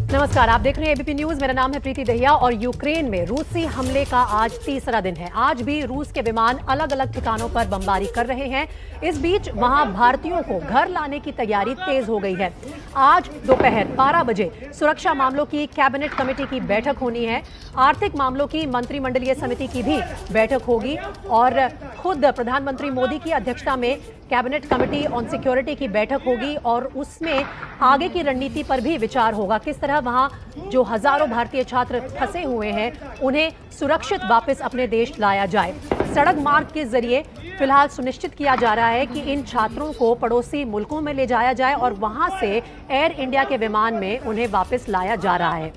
नमस्कार, आप देख रहे हैं एबीपी न्यूज। मेरा नाम है प्रीति दहिया और यूक्रेन में रूसी हमले का आज तीसरा दिन है। आज भी रूस के विमान अलग अलग ठिकानों पर बमबारी कर रहे हैं। इस बीच वहां भारतीयों को घर लाने की तैयारी तेज हो गई है। आज दोपहर 12 बजे सुरक्षा मामलों की कैबिनेट कमेटी की बैठक होनी है। आर्थिक मामलों की मंत्रिमंडलीय समिति की भी बैठक होगी और खुद प्रधानमंत्री मोदी की अध्यक्षता में कैबिनेट कमेटी ऑन सिक्योरिटी की बैठक होगी और उसमें आगे की रणनीति पर भी विचार होगा। किस तरह वहां जो हजारों भारतीय छात्र फंसे हुए हैं उन्हें सुरक्षित वापस अपने देश लाया जाए। सड़क मार्ग के जरिए फिलहाल सुनिश्चित किया जा रहा है कि इन छात्रों को पड़ोसी मुल्कों में ले जाया जाए और वहां से एयर इंडिया के विमान में उन्हें वापस लाया जा रहा है।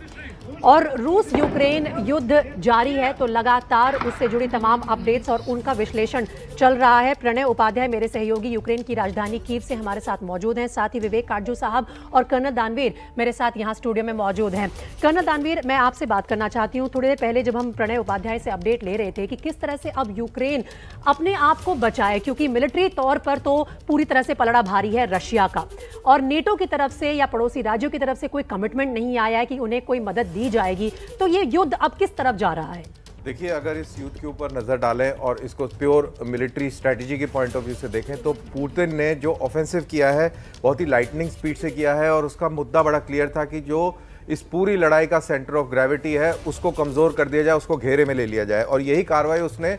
और रूस यूक्रेन युद्ध जारी है तो लगातार उससे जुड़ी तमाम अपडेट्स और उनका विश्लेषण चल रहा है। प्रणय उपाध्याय मेरे सहयोगी यूक्रेन की राजधानी कीव से हमारे साथ मौजूद हैं। साथ ही विवेक काटजू साहब और कर्नल दानवीर मेरे साथ यहाँ स्टूडियो में मौजूद हैं। कर्नल दानवीर, मैं आपसे बात करना चाहती हूँ। थोड़ी देर पहले जब हम प्रणय उपाध्याय से अपडेट ले रहे थे कि किस तरह से अब यूक्रेन अपने आप को बचाए, क्योंकि मिलिट्री तौर पर तो पूरी तरह से पलड़ा भारी है रशिया का, और नेटो की तरफ से या पड़ोसी राज्यों की तरफ से कोई कमिटमेंट नहीं आया है कि उन्हें कोई मदद दी जाएगी। तो ये युद्ध अब किस तरफ जा रहा है? देखिए, अगर इस युद्ध के ऊपर नजर डालें और इसको प्योर मिलिट्री स्ट्रेटजी के पॉइंट ऑफ व्यू से देखें तो पुतिन ने जो ऑफेंसिव किया है बहुत ही लाइटनिंग स्पीड से किया है और उसका मुद्दा बड़ा क्लियर था कि जो इस पूरी लड़ाई का सेंटर ऑफ ग्रेविटी है उसको कमजोर कर दिया जाए, उसको घेरे में ले लिया जाए। और यही कार्रवाई उसने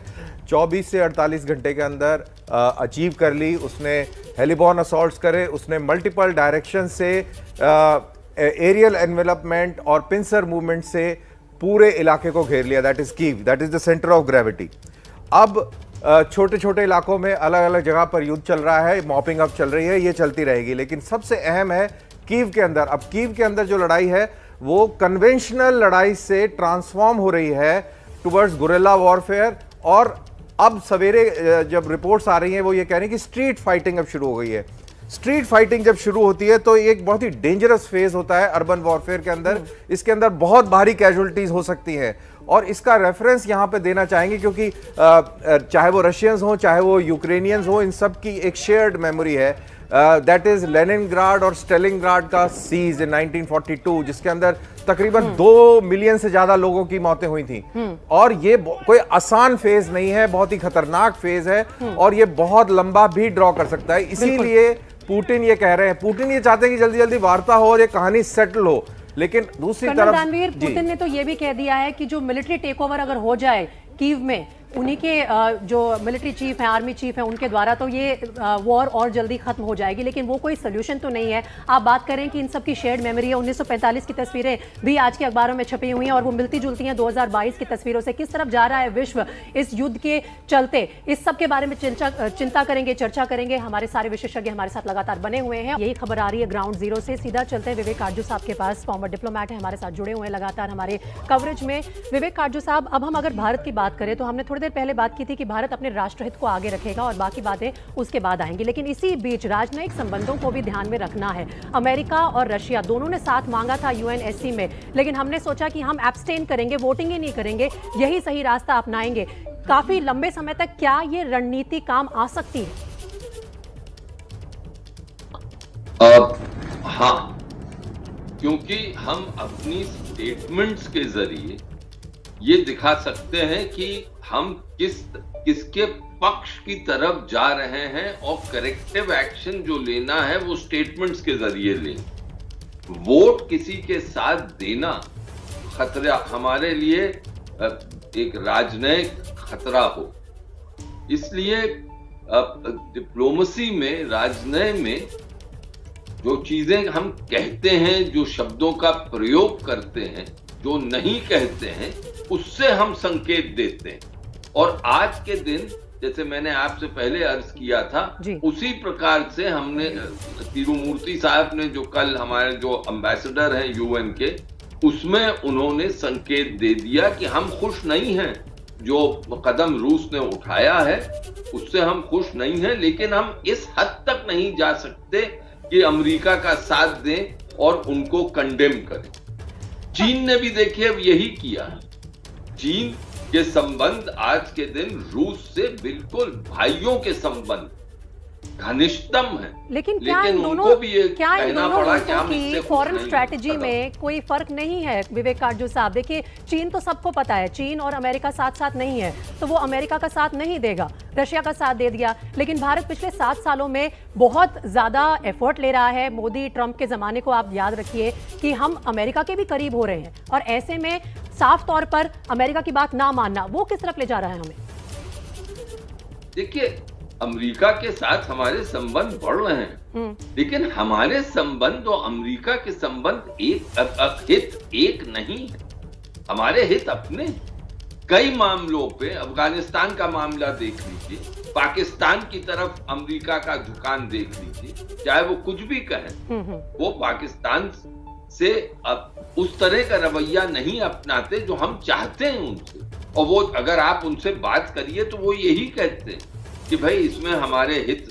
24 से 48 घंटे के अंदर अचीव कर ली। उसने हेलीबॉर्न असॉल्ट्स करे, उसने मल्टीपल डायरेक्शन से एरियल एनवेलपमेंट और पिंसर मूवमेंट से पूरे इलाके को घेर लिया। That is Kyiv, that is the centre of gravity. अब छोटे छोटे इलाकों में अलग अलग जगह पर युद्ध चल रहा है, मॉपिंग अप चल रही है, ये चलती रहेगी। लेकिन सबसे अहम है कीव के अंदर। अब कीव के अंदर जो लड़ाई है वो कन्वेंशनल लड़ाई से ट्रांसफॉर्म हो रही है टुवर्ड्स गुरिल्ला वॉरफेयर। और अब सवेरे जब रिपोर्ट्स आ रही हैं वो ये कह रही हैं कि स्ट्रीट फाइटिंग अब शुरू हो गई है। स्ट्रीट फाइटिंग जब शुरू होती है तो एक बहुत ही डेंजरस फेज होता है अर्बन वॉरफेयर के अंदर। इसके अंदर बहुत भारी कैजुअलिटीज हो सकती हैं और इसका रेफरेंस यहां पे देना चाहेंगे क्योंकि चाहे वो रशियंस हो चाहे वो यूक्रेनियंस हो, इन सब की एक शेयर्ड मेमोरी है। दैट इज लेनिनग्राड और स्टेलिनग्राड का सीज इन 1942, जिसके अंदर तकरीबन 2 मिलियन से ज्यादा लोगों की मौतें हुई थी। और ये कोई आसान फेज नहीं है, बहुत ही खतरनाक फेज है और ये बहुत लंबा भी ड्रॉ कर सकता है। इसीलिए पुतिन ये कह रहे हैं, पुतिन ये चाहते हैं कि जल्दी जल्दी वार्ता हो और ये कहानी सेटल हो। लेकिन दूसरी तरफ दानवीर, पुतिन ने तो ये भी कह दिया है कि जो मिलिट्री टेक ओवर अगर हो जाए कीव में, उन्हीं के जो मिलिट्री चीफ हैं, आर्मी चीफ हैं, उनके द्वारा तो ये वॉर और जल्दी खत्म हो जाएगी। लेकिन वो कोई सोल्यूशन तो नहीं है। आप बात करें कि इन सब की शेयर्ड मेमोरी है। 1945 की तस्वीरें भी आज के अखबारों में छपी हुई हैं और वो मिलती जुलती हैं 2022 की तस्वीरों से। किस तरफ जा रहा है विश्व इस युद्ध के चलते, इस सब के बारे में चिंता करेंगे, चर्चा करेंगे। हमारे सारे विशेषज्ञ हमारे साथ लगातार बने हुए हैं। यही खबर आ रही है ग्राउंड जीरो से। सीधा चलते हैं विवेक काटजू साहब के पास। फॉर्मर डिप्लोमैट है, हमारे साथ जुड़े हुए हैं लगातार हमारे कवरेज में। विवेक काटजू साहब, अब हम अगर भारत की बात करें तो हमने थोड़ी देर पहले बात की थी कि भारत अपने राष्ट्रहित को आगे रखेगा और बाकी बातें उसके बाद आएंगी। लेकिन इसी बीच राजनयिक संबंधों को भी ध्यान में रखना है। अमेरिका और रशिया दोनों ने साथ मांगा था यूएनएससी में, लेकिन हमने सोचा कि हम एब्सटेन करेंगे, वोटिंग ही नहीं करेंगे, यही सही रास्ता अपनाएंगे। काफी लंबे समय तक क्या ये रणनीति काम आ सकती है? हाँ, क्योंकि हम अपनी स्टेटमेंट्स के जरिए ये दिखा सकते हैं कि हम किसके पक्ष की तरफ जा रहे हैं और करेक्टिव एक्शन जो लेना है वो स्टेटमेंट्स के जरिए लें। वोट किसी के साथ देना खतरा हमारे लिए एक राजनयिक खतरा हो। इसलिए डिप्लोमेसी में, राजनय में जो चीजें हम कहते हैं, जो शब्दों का प्रयोग करते हैं, जो नहीं कहते हैं, उससे हम संकेत देते हैं। और आज के दिन, जैसे मैंने आपसे पहले अर्ज किया था, उसी प्रकार से हमने तिरुमूर्ति साहब ने जो कल हमारे जो एम्बेसडर हैं यूएन के, उसमें उन्होंने संकेत दे दिया कि हम खुश नहीं हैं। जो कदम रूस ने उठाया है उससे हम खुश नहीं हैं, लेकिन हम इस हद तक नहीं जा सकते कि अमेरिका का साथ दें और उनको कंडेम करें। चीन ने भी देखिए अब यही किया। चीन के संबंध आज के दिन रूस से बिल्कुल भाइयों के संबंध, घनिष्ठतम है। लेकिन क्या इन उनको दोनों भी ये कहना पड़ा कि हम की इससे खुश फॉरेन नहीं स्ट्रैटेजी खत्म। में कोई फर्क नहीं है विवेक काटजू साहब? देखिए, चीन तो सबको पता है, चीन और अमेरिका साथ साथ नहीं है, तो वो अमेरिका का साथ नहीं देगा, रशिया का साथ दे दिया। लेकिन भारत पिछले 7 सालों में बहुत ज्यादा एफर्ट ले रहा है। मोदी ट्रंप के जमाने को आप याद रखिए कि हम अमेरिका के भी करीब हो रहे हैं, और ऐसे में साफ तौर पर अमेरिका की बात ना मानना वो किस तरफ ले जा रहा है हमें? देखिए, अमेरिका के साथ हमारे संबंध बढ़ रहे हैं, लेकिन हमारे संबंध और अमेरिका के संबंध हित एक नहीं है। हमारे हित अपने कई मामलों पे, अफगानिस्तान का मामला देख लीजिए, पाकिस्तान की तरफ अमेरिका का झुकान देख लीजिए, चाहे वो कुछ भी कहे, वो पाकिस्तान से अब उस तरह का रवैया नहीं अपनाते जो हम चाहते हैं उनसे। और वो अगर आप उनसे बात करिए तो वो यही कहते हैं कि भाई इसमें हमारे हित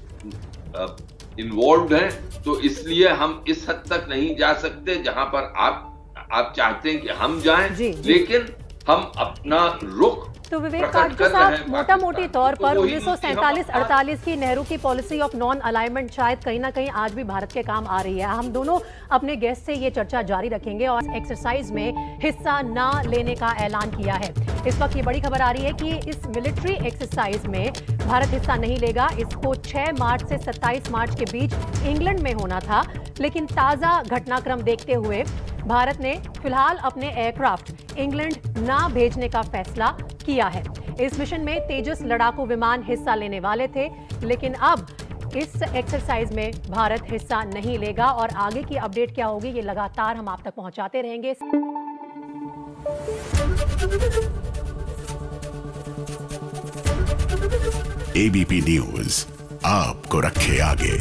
इन्वॉल्व हैं, तो इसलिए हम इस हद तक नहीं जा सकते जहां पर आप चाहते हैं कि हम जाएं, लेकिन हम अपना रुख। तो विवेक काटजू साहब, मोटा मोटी तौर पर 1947-48 की नेहरू की पॉलिसी ऑफ नॉन अलाइनमेंट शायद कहीं ना कहीं आज भी भारत के काम आ रही है। हम दोनों अपने गेस्ट से ये चर्चा जारी रखेंगे और एक्सरसाइज में हिस्सा ना लेने का ऐलान किया है। इस वक्त ये बड़ी खबर आ रही है कि इस मिलिट्री एक्सरसाइज में भारत हिस्सा नहीं लेगा। इसको 6 मार्च से 27 मार्च के बीच इंग्लैंड में होना था, लेकिन ताजा घटनाक्रम देखते हुए भारत ने फिलहाल अपने एयरक्राफ्ट इंग्लैंड ना भेजने का फैसला किया है। इस मिशन में तेजस लड़ाकू विमान हिस्सा लेने वाले थे, लेकिन अब इस एक्सरसाइज में भारत हिस्सा नहीं लेगा, और आगे की अपडेट क्या होगी ये लगातार हम आप तक पहुंचाते रहेंगे। एबीपी न्यूज आपको रखे आगे।